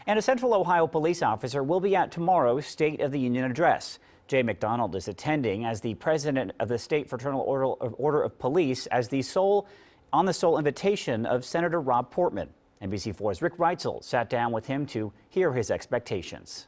And a Central Ohio police officer will be at tomorrow's State of the Union address. Jay McDonald is attending as the president of the State Fraternal Order of Police on the sole invitation of Senator Rob Portman. NBC4's Rick Reitzel sat down with him to hear his expectations.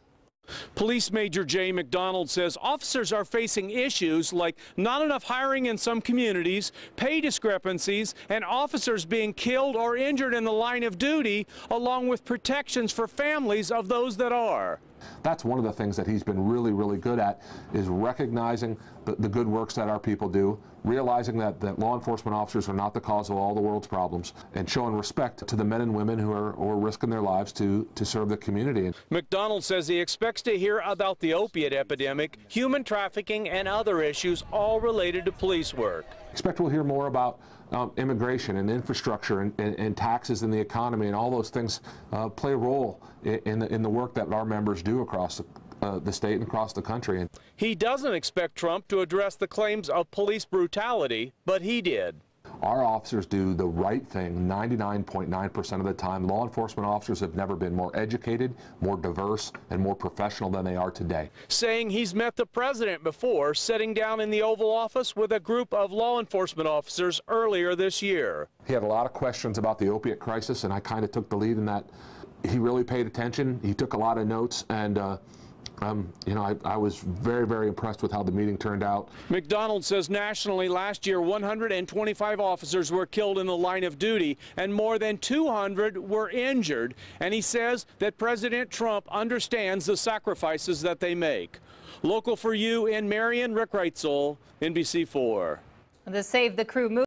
Police Major Jay McDonald says officers are facing issues like not enough hiring in some communities, pay discrepancies, and officers being killed or injured in the line of duty, along with protections for families of those that are. That's one of the things that he's been really good at, is recognizing the good works that our people do, realizing that law enforcement officers are not the cause of all the world's problems, and showing respect to the men and women who are risking their lives to serve the community. McDonald says he expects to hear about the opiate epidemic, human trafficking, and other issues all related to police work. Expect we'll hear more about immigration and infrastructure and taxes in the economy, and all those things play a role in the work that our members do across the state and across the country. He doesn't expect Trump to address the claims of police brutality, but he did. Our officers do the right thing 99.9% of the time. Law enforcement officers have never been more educated, more diverse, and more professional than they are today. Saying he's met the president before, sitting down in the Oval Office with a group of law enforcement officers earlier this year. He had a lot of questions about the opiate crisis, and I kind of took the lead in that. He really paid attention. He took a lot of notes, and I was very impressed with how the meeting turned out. McDonald says nationally last year 125 officers were killed in the line of duty and more than 200 were injured. And he says that President Trump understands the sacrifices that they make. Local for you in Marion, Rick Reitzel, NBC4. The Save the Crew movement